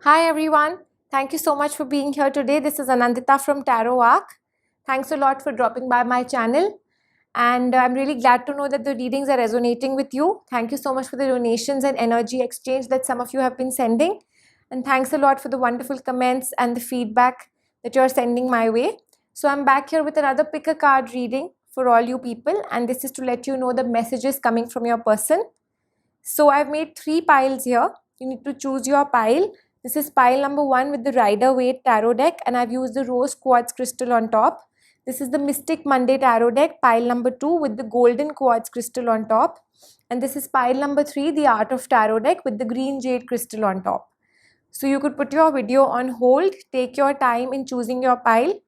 Hi everyone, thank you so much for being here today. This is Anandita from Tarot Arc. Thanks a lot for dropping by my channel, and I'm really glad to know that the readings are resonating with you. Thank you so much for the donations and energy exchange that some of you have been sending, and thanks a lot for the wonderful comments and the feedback that you're sending my way. So I'm back here with another pick a card reading for all you people, and this is to let you know the messages coming from your person. So I've made 3 piles here. You need to choose your pile. This is pile number 1 with the Rider-Waite tarot deck, and I've used the rose quartz crystal on top. This is the Mystic Monday tarot deck, pile number 2 with the golden quartz crystal on top. And this is pile number 3, the Art of Tarot deck with the green jade crystal on top. So you could put your video on hold, take your time in choosing your pile.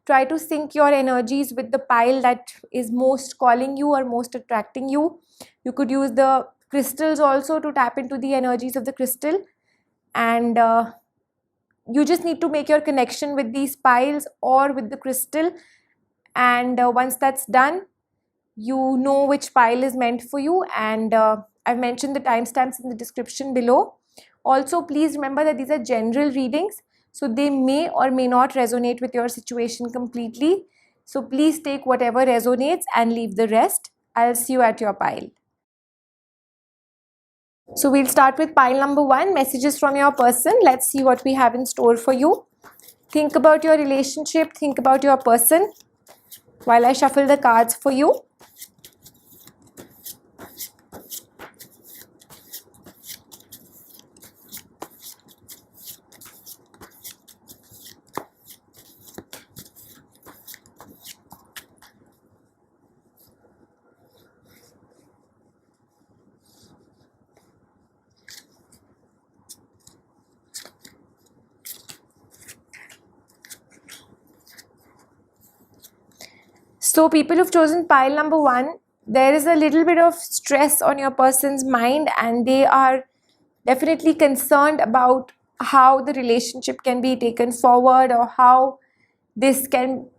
Try to sync your energies with the pile that is most calling you or most attracting you. You could use the crystals also to tap into the energies of the crystal, and you just need to make your connection with these piles or with the crystal, and once that's done, you know which pile is meant for you, and I've mentioned the timestamps in the description below. Also, please remember that these are general readings, so they may or may not resonate with your situation completely. So please take whatever resonates and leave the rest. I'll see you at your pile. So we'll start with pile number 1, messages from your person. Let's see what we have in store for you. Think about your relationship, think about your person while I shuffle the cards for you. So people who've chosen pile number 1, there is a little bit of stress on your person's mind, and they are definitely concerned about how the relationship can be taken forward or how this can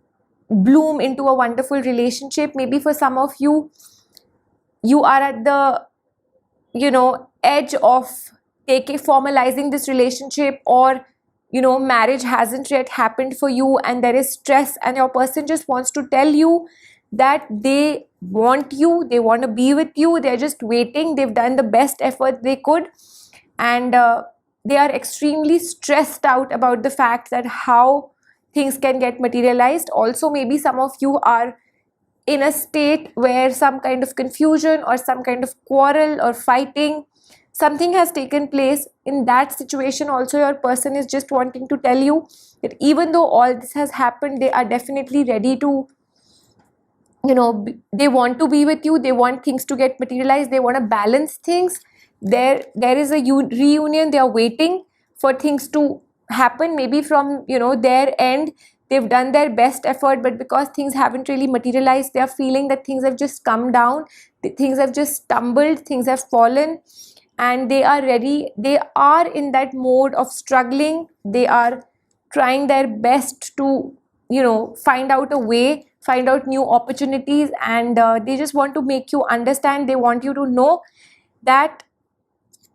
bloom into a wonderful relationship. Maybe for some of you, you are at the edge of formalizing this relationship, or marriage hasn't yet happened for you, and there is stress, and your person just wants to tell you that they want you, they want to be with you, they're just waiting, they've done the best effort they could, and they are extremely stressed out about the fact that how things can get materialized. Also, maybe some of you are in a state where some kind of confusion or some kind of quarrel or fighting, something has taken place. In that situation also, your person is just wanting to tell you that even though all this has happened, they are definitely ready to, they want to be with you, they want things to get materialized, they want to balance things. There is a reunion, they are waiting for things to happen. Maybe from their end, they've done their best effort, but because things haven't really materialized, they are feeling that things have just come down, things have just stumbled, things have fallen, and they are ready. They are in that mode of struggling. They are trying their best to find out a way, find out new opportunities, and they just want to make you understand. They want you to know that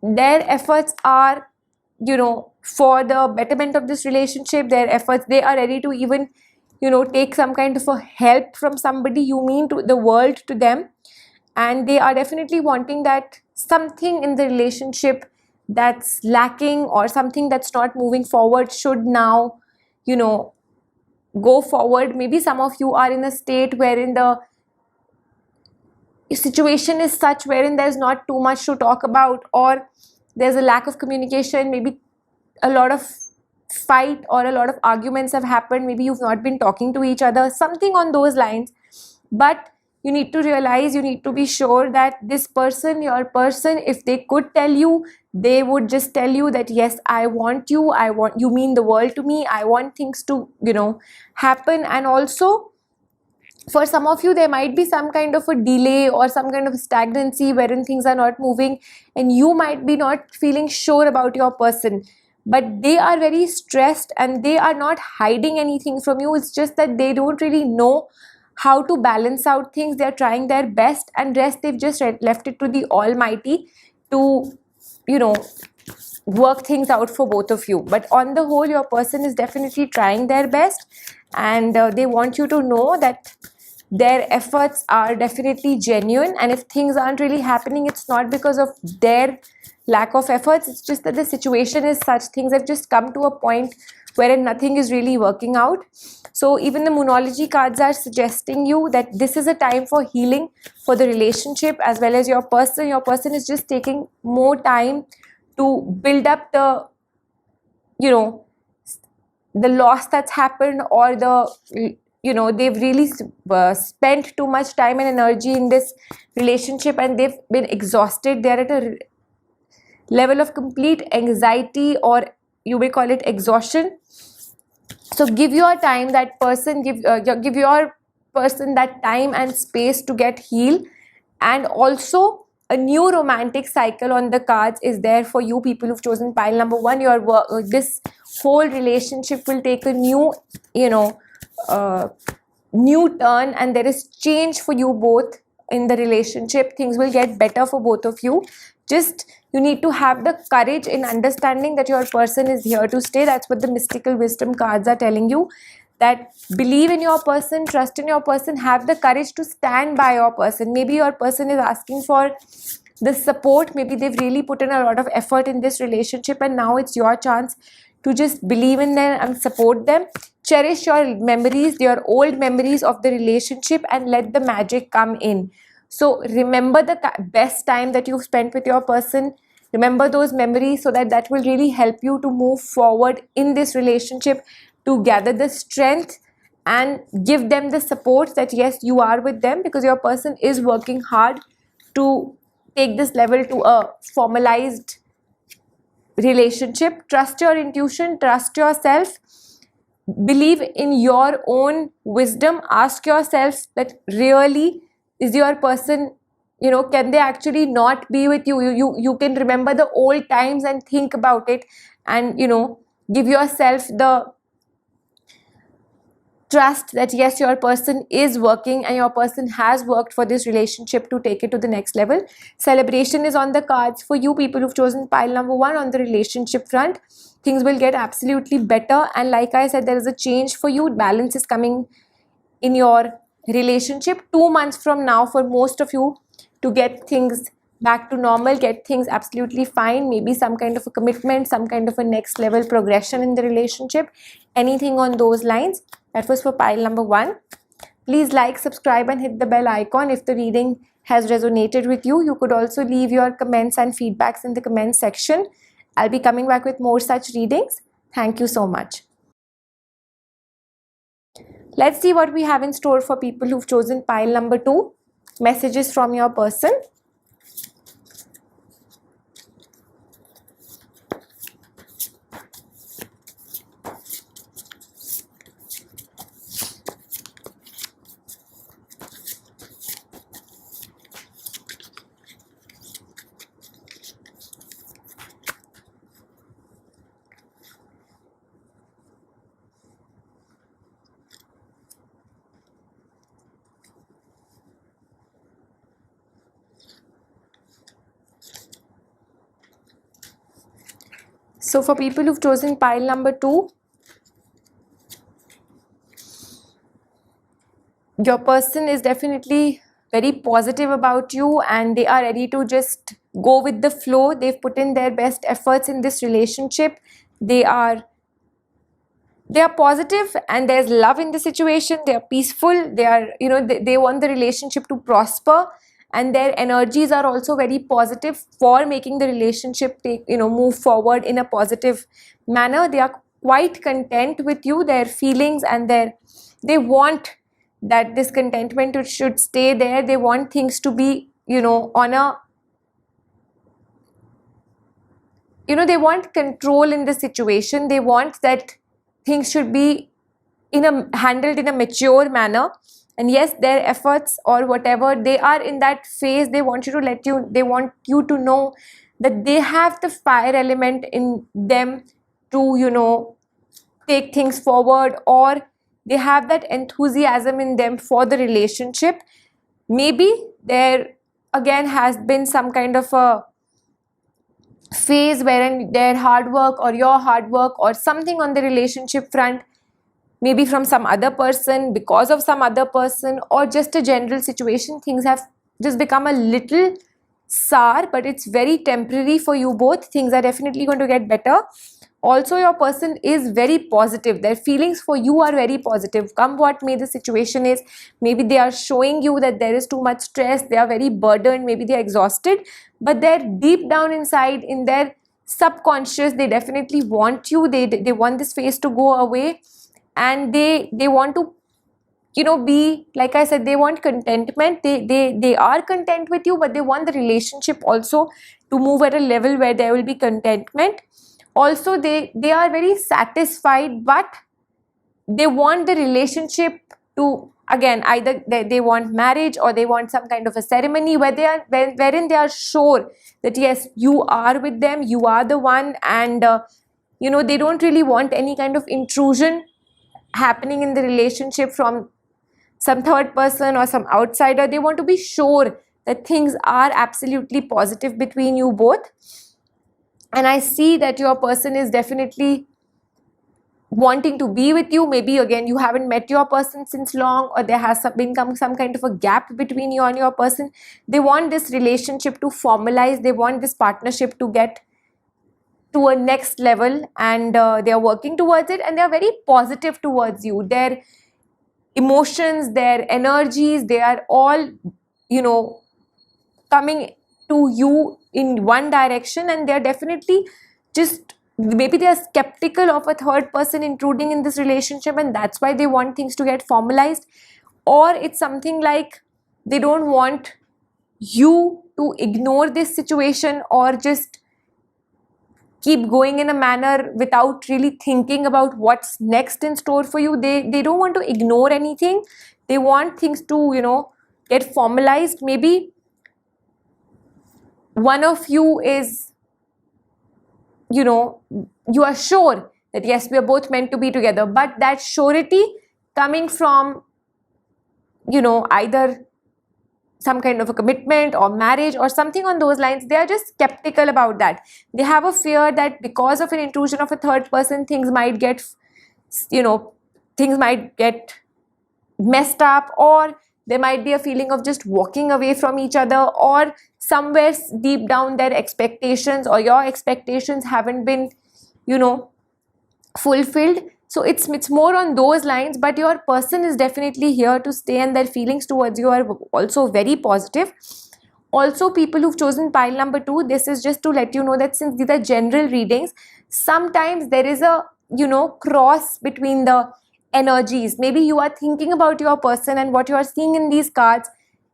their efforts are for the betterment of this relationship. Their efforts, they are ready to even take some kind of a help from somebody. You mean to the world to them, and they are definitely wanting that something in the relationship that's lacking or something that's not moving forward should now go forward. Maybe some of you are in a state wherein the situation is such wherein there's not too much to talk about, or there's a lack of communication. Maybe a lot of fight or a lot of arguments have happened. Maybe you've not been talking to each other, something on those lines. But you need to realize, you need to be sure that this person, your person, if they could tell you, they would just tell you that yes, I want you, you mean the world to me, I want things to happen. And also, for some of you, there might be some kind of a delay or some kind of stagnancy wherein things are not moving, and you might be not feeling sure about your person, but they are very stressed and they are not hiding anything from you. It's just that they don't really know how to balance out things. They're trying their best, and rest they've just left it to the Almighty to work things out for both of you. But on the whole, your person is definitely trying their best, and they want you to know that their efforts are definitely genuine, and if things aren't really happening, it's not because of their lack of efforts, it's just that the situation is such, things have just come to a point wherein nothing is really working out. So even the Moonology cards are suggesting you that this is a time for healing for the relationship as well as your person. Your person is just taking more time to build up the, you know, the loss that's happened, or the, you know, they've really spent too much time and energy in this relationship and they've been exhausted. They're at a level of complete anxiety, or you may call it exhaustion. So give your time that person, give your person that time and space to get healed. And also a new romantic cycle on the cards is there for you people who've chosen pile number 1. Your work, this whole relationship will take a new, you know, new turn, and there is change for you both in the relationship. Things will get better for both of you. Just you need to have the courage in understanding that your person is here to stay. That's what the mystical wisdom cards are telling you, that believe in your person, trust in your person, have the courage to stand by your person. Maybe your person is asking for the support, maybe they've really put in a lot of effort in this relationship, and now it's your chance to just believe in them and support them. Cherish your memories, your old memories of the relationship, and let the magic come in. So remember the best time that you've spent with your person. Remember those memories, so that that will really help you to move forward in this relationship, to gather the strength and give them the support that yes, you are with them, because your person is working hard to take this level to a formalized relationship. Trust your intuition, trust yourself, believe in your own wisdom. Ask yourself that really, is your person, you know, can they actually not be with you? You can remember the old times and think about it, and, you know, give yourself the trust that yes, your person is working and your person has worked for this relationship to take it to the next level. Celebration is on the cards for you people who've chosen pile number 1 on the relationship front. Things will get absolutely better, and like I said, there is a change for you. Balance is coming in your relationship 2 months from now for most of you to get things back to normal, get things absolutely fine. Maybe some kind of a commitment, some kind of a next level progression in the relationship, anything on those lines. That was for pile number 1. Please like, subscribe and hit the bell icon if the reading has resonated with you. You could also leave your comments and feedbacks in the comments section. I'll be coming back with more such readings. Thank you so much. Let's see what we have in store for people who've chosen pile number 2. Messages from your person. So for people who've chosen pile number 2, your person is definitely very positive about you, and they are ready to just go with the flow. They've put in their best efforts in this relationship. They are positive, and there's love in the situation. They are peaceful. They are, you know, they want the relationship to prosper, and their energies are also very positive for making the relationship take, you know, move forward in a positive manner. They are quite content with you, their feelings, and they want that this contentment should stay there. They want things to be, you know, on a, you know, they want control in the situation. They want that things should be handled in a mature manner. And yes, their efforts or whatever, they are in that phase. They want you to know that they have the fire element in them to, you know, take things forward, or they have that enthusiasm in them for the relationship. Maybe there again has been some kind of a phase wherein their hard work or your hard work or something on the relationship front, maybe from some other person, because of some other person, or just a general situation, things have just become a little sour, but it's very temporary for you both. Things are definitely going to get better. Also, your person is very positive. Their feelings for you are very positive. Come what may the situation is, maybe they are showing you that there is too much stress, they are very burdened, maybe they are exhausted, but they're deep down inside in their subconscious, they definitely want you. They want this phase to go away, and they want to, you know, be, like I said, they want contentment. They are content with you, but they want the relationship also to move at a level where there will be contentment. Also, they are very satisfied, but they want the relationship to, again, either they want marriage, or they want some kind of a ceremony where they are wherein they are sure that yes, you are with them, you are the one, and you know, they don't really want any kind of intrusion happening in the relationship from some third person or some outsider. They want to be sure that things are absolutely positive between you both. And I see that your person is definitely wanting to be with you. Maybe again, you haven't met your person since long, or there has been some kind of a gap between you and your person. They want this relationship to formalize, they want this partnership to get to a next level, and they are working towards it, and they are very positive towards you. Their emotions, their energies, they are all, you know, coming to you in one direction, and they're definitely just, maybe they are skeptical of a third person intruding in this relationship, and that's why they want things to get formalized. Or it's something like they don't want you to ignore this situation, or just keep going in a manner without really thinking about what's next in store for you. They don't want to ignore anything. They want things to, you know, get formalized. Maybe one of you is, you know, you are sure that yes, we are both meant to be together, but that surety coming from, you know, either some kind of a commitment or marriage or something on those lines, they are just skeptical about that. They have a fear that because of an intrusion of a third person, things might get, you know, things might get messed up, or there might be a feeling of just walking away from each other, or somewhere deep down their expectations or your expectations haven't been, you know, fulfilled. So it's more on those lines, but your person is definitely here to stay, and their feelings towards you are also very positive. Also, people who've chosen pile number 2, this is just to let you know that since these are general readings, sometimes there is a, you know, cross between the energies. Maybe you are thinking about your person, and what you are seeing in these cards,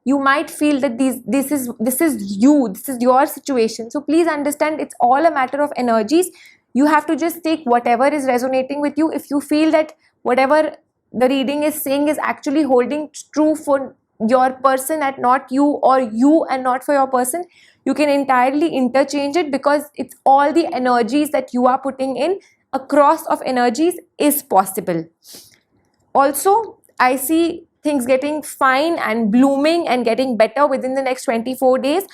you might feel that this is you, this is your situation. So please understand, it's all a matter of energies. You have to just take whatever is resonating with you. If you feel that whatever the reading is saying is actually holding true for your person and not you, or you and not for your person, you can entirely interchange it, because it's all the energies that you are putting in. A cross of energies is possible. Also, I see things getting fine and blooming and getting better within the next 24 days.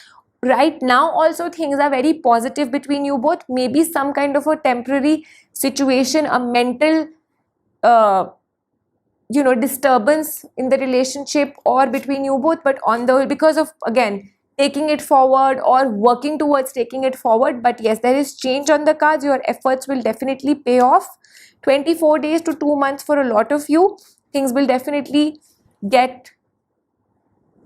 Right now also things are very positive between you both. Maybe some kind of a temporary situation, a mental you know, disturbance in the relationship or between you both, but on the, because of, again, taking it forward or working towards taking it forward. But yes, there is change on the cards. Your efforts will definitely pay off. 24 days to 2 months for a lot of you. Things will definitely get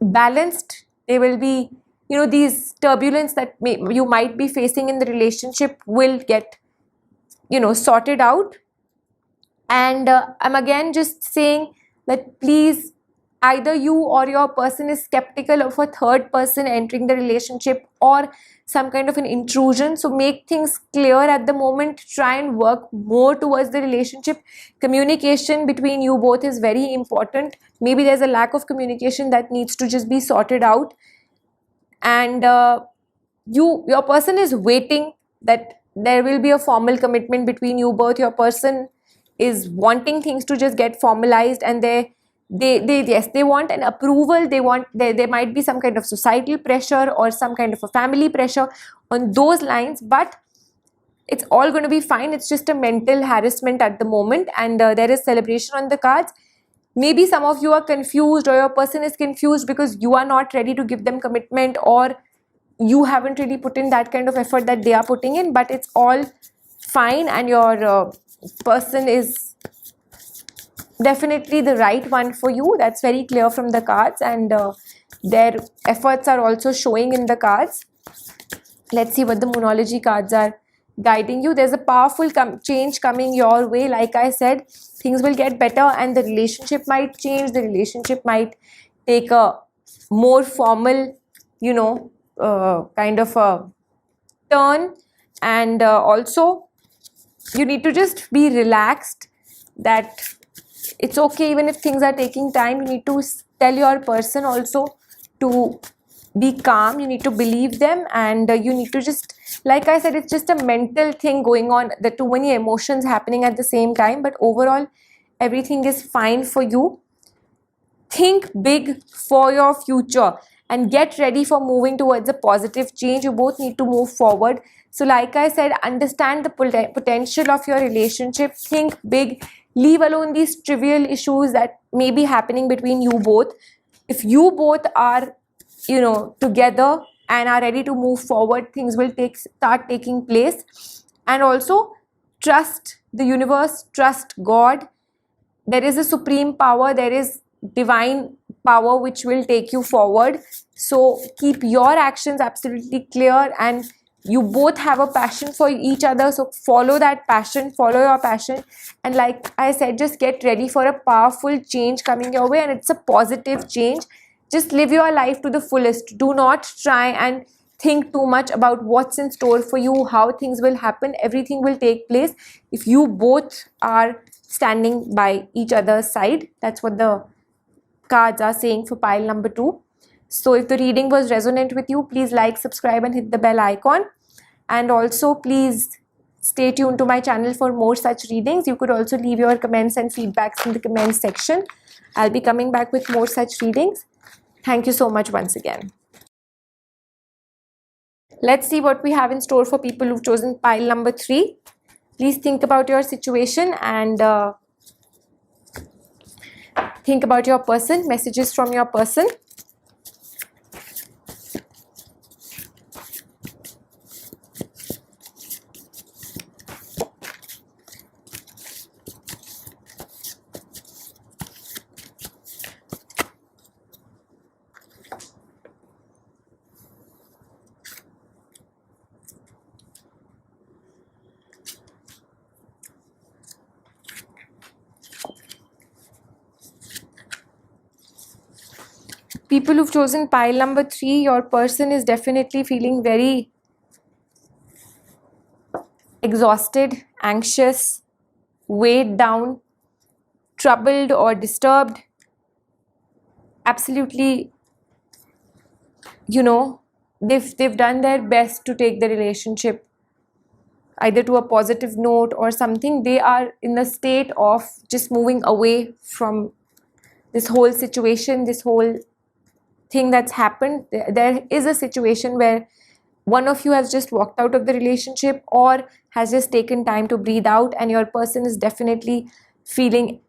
balanced. They will be, you know, these turbulence that you might be facing in the relationship will get, you know, sorted out. And I'm again just saying that please, either you or your person is skeptical of a third person entering the relationship or some kind of an intrusion. So make things clear at the moment. Try and work more towards the relationship. Communication between you both is very important. Maybe there's a lack of communication that needs to just be sorted out. And your person is waiting that there will be a formal commitment between you both. Your person is wanting things to just get formalized, and they yes, they want an approval. They want, there might be some kind of societal pressure or some kind of a family pressure on those lines, but it's all going to be fine. It's just a mental harassment at the moment, and there is celebration on the cards. Maybe some of you are confused, or your person is confused because you are not ready to give them commitment, or you haven't really put in that kind of effort that they are putting in, but it's all fine, and your person is definitely the right one for you. That's very clear from the cards, and their efforts are also showing in the cards. Let's see what the Moonology cards are guiding you. There's a powerful change coming your way. Like I said, things will get better, and the relationship might change. The relationship might take a more formal, kind of a turn, and also you need to just be relaxed, that it's okay even if things are taking time. You need to tell your person also to be calm. You need to believe them, and you need to just, like I said, it's just a mental thing going on. There are too many emotions happening at the same time, but overall everything is fine for you. Think big for your future and get ready for moving towards a positive change. You both need to move forward. So like I said, understand the potential of your relationship. Think big. Leave alone these trivial issues that may be happening between you both. If you both are, together and are ready to move forward, things will start taking place. And also trust the universe, trust God. There is a supreme power, there is divine power which will take you forward. So keep your actions absolutely clear, and you both have a passion for each other, so follow that passion, follow your passion. And like I said, just get ready for a powerful change coming your way, and it's a positive change. Just live your life to the fullest. Do not try and think too much about what's in store for you, how things will happen. Everything will take place if you both are standing by each other's side. That's what the cards are saying for pile number 2. So if the reading was resonant with you, please like, subscribe and hit the bell icon. And also please stay tuned to my channel for more such readings. You could also leave your comments and feedbacks in the comments section. I'll be coming back with more such readings. Thank you so much once again. Let's see what we have in store for people who've chosen pile number 3. Please think about your situation and think about your person, messages from your person. People who've chosen pile number 3, your person is definitely feeling very exhausted, anxious, weighed down, troubled or disturbed. Absolutely, they've done their best to take the relationship either to a positive note or something. They are in a state of just moving away from this whole situation, this whole thing that's happened. There is a situation where one of you has just walked out of the relationship or has just taken time to breathe out, and your person is definitely feeling,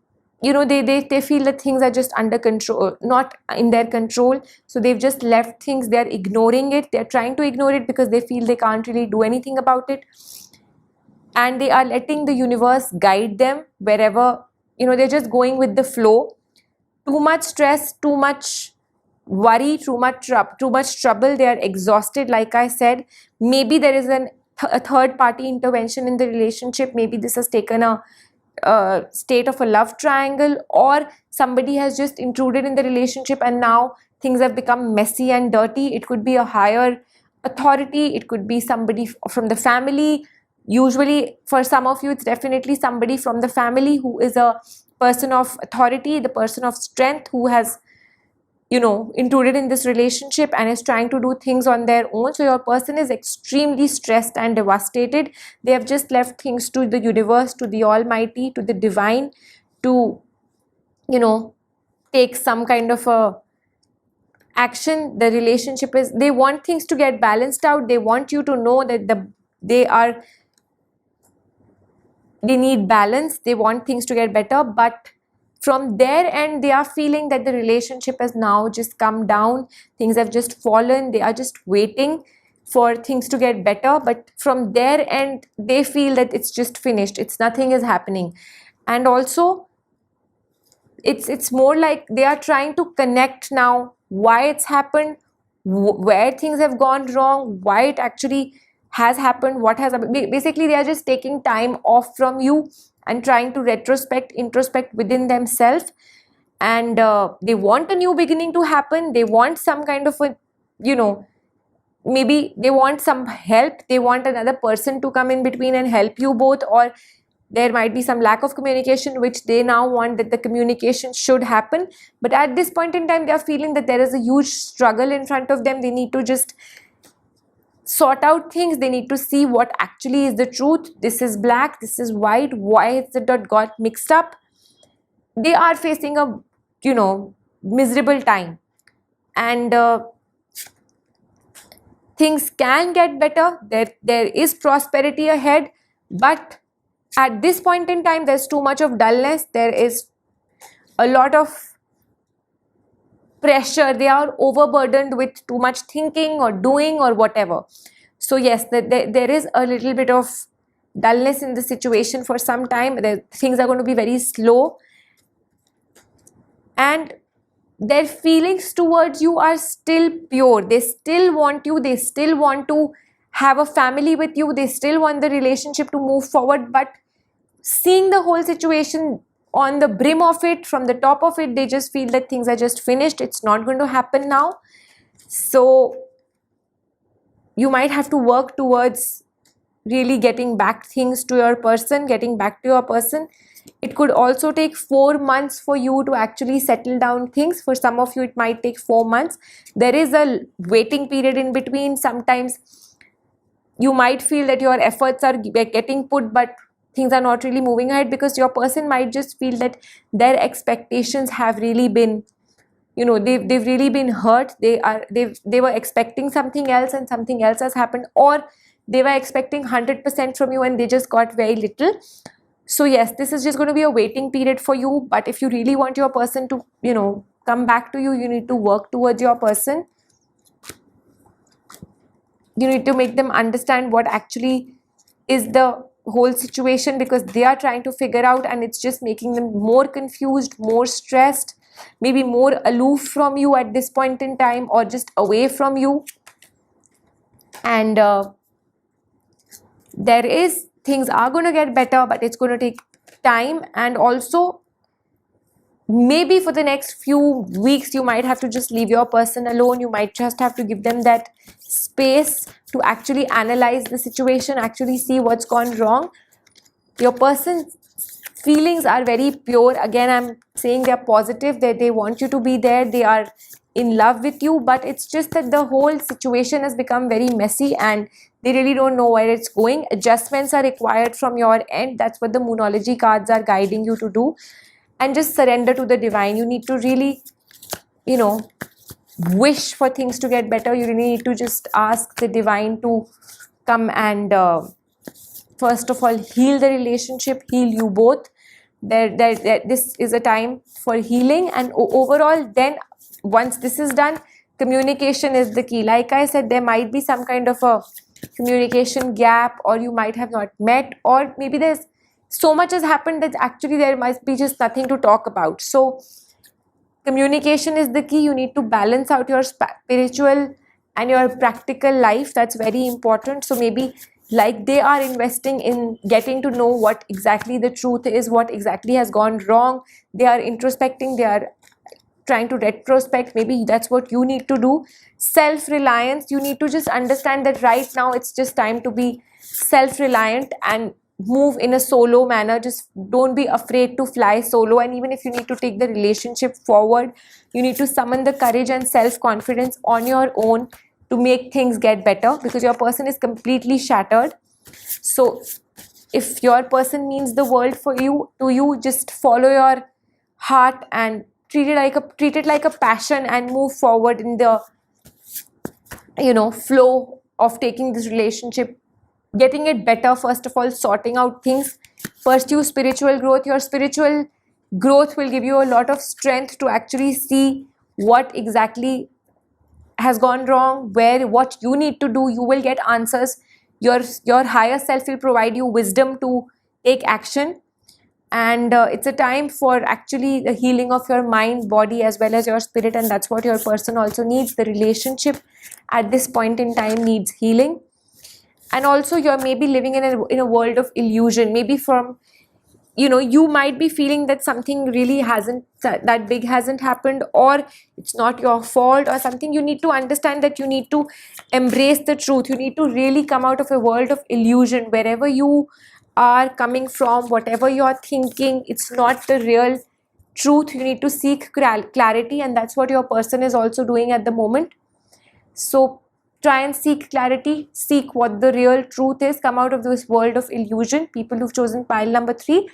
they feel that things are just under control, not in their control. So they've just left things, they're ignoring it, they're trying to ignore it because they feel they can't really do anything about it, and they are letting the universe guide them wherever, they're just going with the flow. Too much stress, too much worry, too much trouble. They are exhausted. Like I said, maybe there is a third party intervention in the relationship. Maybe this has taken a state of a love triangle, or somebody has just intruded in the relationship and now things have become messy and dirty. It could be a higher authority, it could be somebody from the family. Usually for some of you, it's definitely somebody from the family who is a person of authority, the person of strength, who has intruded in this relationship and is trying to do things on their own. So your person is extremely stressed and devastated. They have just left things to the universe, to the almighty, to the divine, to take some kind of a action, the relationship is, they want things to get balanced out. They want you to know that they need balance, they want things to get better, but from their end they are feeling that the relationship has now just come down, things have just fallen, they are just waiting for things to get better, but from their end they feel that it's just finished, nothing is happening. And also it's more like they are trying to connect now why it's happened, where things have gone wrong, why it actually has happened, what has happened. Basically they are just taking time off from you and trying to introspect within themselves, and they want a new beginning to happen. They want some kind of a, maybe they want some help, they want another person to come in between and help you both, or there might be some lack of communication which they now want that the communication should happen. But at this point in time they are feeling that there is a huge struggle in front of them. They need to just sort out things, they need to see what actually is the truth. This is black, this is white, why is it that got mixed up? They are facing a miserable time, and things can get better. There is prosperity ahead, but at this point in time there's too much of dullness, there is a lot of pressure, they are overburdened with too much thinking or doing or whatever. So yes, there is a little bit of dullness in the situation for some time. Things are going to be very slow, and their feelings towards you are still pure. They still want you, they still want to have a family with you, they still want the relationship to move forward, but seeing the whole situation on the brim of it, from the top of it, they just feel that things are just finished, it's not going to happen now. So you might have to work towards really getting back things to your person, getting back to your person. It could also take 4 months for you to actually settle down things. For some of you it might take 4 months. There is a waiting period in between. Sometimes you might feel that your efforts are getting put, but things are not really moving ahead because your person might just feel that their expectations have really been, they've really been hurt. They were expecting something else and something else has happened, or they were expecting 100% from you and they just got very little. So yes, this is just going to be a waiting period for you, but if you really want your person to come back to you, you need to work towards your person. You need to make them understand what actually is the whole situation, because they are trying to figure out and it's just making them more confused, more stressed, maybe more aloof from you at this point in time, or just away from you. And things are going to get better, but it's going to take time. And also maybe for the next few weeks you might have to just leave your person alone. You might just have to give them that space to actually analyze the situation, actually see what's gone wrong. Your person's feelings are very pure. Again, I'm saying they're positive, that they want you to be there, they are in love with you, but it's just that the whole situation has become very messy and they really don't know where it's going. Adjustments are required from your end. That's what the Moonology cards are guiding you to do. And just surrender to the divine. You need to really, wish for things to get better. You really need to just ask the divine to come and first of all heal the relationship, heal you both. This is a time for healing, and overall then once this is done, communication is the key. Like I said, there might be some kind of a communication gap, or you might have not met, or maybe there's so much has happened that actually there might be just nothing to talk about. So communication is the key. You need to balance out your spiritual and your practical life. That's very important. So maybe like they are investing in getting to know what exactly the truth is, what exactly has gone wrong. They are introspecting, they are trying to retrospect. Maybe that's what you need to do. Self-reliance, you need to just understand that right now it's just time to be self-reliant and move in a solo manner. Just don't be afraid to fly solo, and even if you need to take the relationship forward, you need to summon the courage and self-confidence on your own to make things get better, because your person is completely shattered. So if your person means the world to you, just follow your heart and treat it like a passion and move forward in the flow of taking this relationship, getting it better. First of all, sorting out things, pursue spiritual growth. Your spiritual growth will give you a lot of strength to actually see what exactly has gone wrong, what you need to do. You will get answers. Your higher self will provide you wisdom to take action. And it's a time for actually the healing of your mind, body, as well as your spirit, and that's what your person also needs. The relationship at this point in time needs healing. And also, you're maybe living in a world of illusion, maybe from you might be feeling that something really that big hasn't happened, or it's not your fault or something. You need to understand that you need to embrace the truth. You need to really come out of a world of illusion. Wherever you are coming from, whatever you're thinking, it's not the real truth. You need to seek clarity, and that's what your person is also doing at the moment. So try and seek clarity, seek what the real truth is, come out of this world of illusion. People who've chosen pile number 3,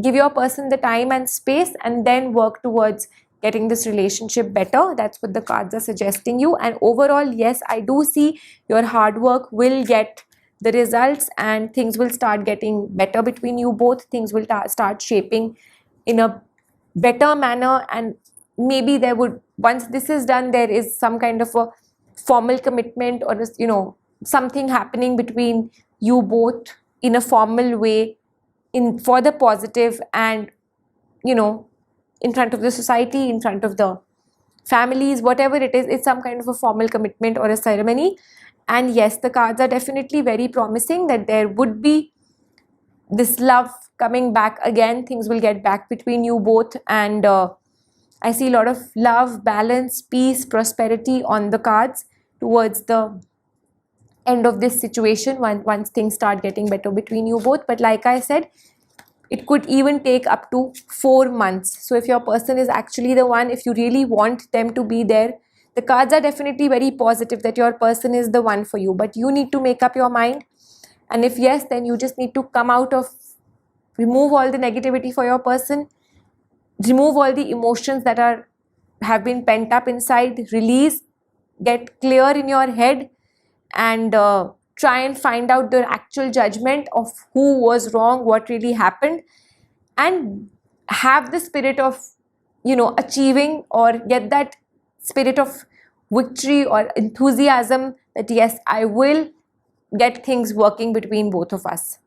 give your person the time and space, and then work towards getting this relationship better. That's what the cards are suggesting you. And overall, yes, I do see your hard work will get the results, and things will start getting better between you both. Things will start shaping in a better manner, and maybe once this is done, there is some kind of a formal commitment, or something happening between you both in a formal way, for the positive, and in front of the society, in front of the families, whatever it is, it's some kind of a formal commitment or a ceremony. And yes, the cards are definitely very promising that there would be this love coming back again. Things will get back between you both, and I see a lot of love, balance, peace, prosperity on the cards towards the end of this situation, once things start getting better between you both. But like I said, it could even take up to 4 months. So if your person is actually the one, if you really want them to be there, the cards are definitely very positive that your person is the one for you. But you need to make up your mind. And if yes, then you just need to remove all the negativity for your person, remove all the emotions that have been pent up inside, release, get clear in your head, and try and find out the actual judgment of who was wrong, what really happened, and have the spirit of achieving, or get that spirit of victory or enthusiasm that yes, I will get things working between both of us.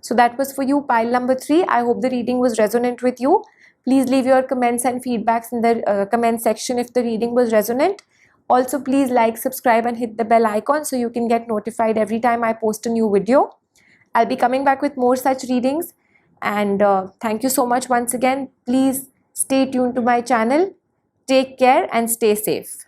So that was for you, pile number 3. I hope the reading was resonant with you. Please leave your comments and feedbacks in the comment section if the reading was resonant. Also, please like, subscribe, and hit the bell icon so you can get notified every time I post a new video. I'll be coming back with more such readings. And thank you so much once again. Please stay tuned to my channel. Take care and stay safe.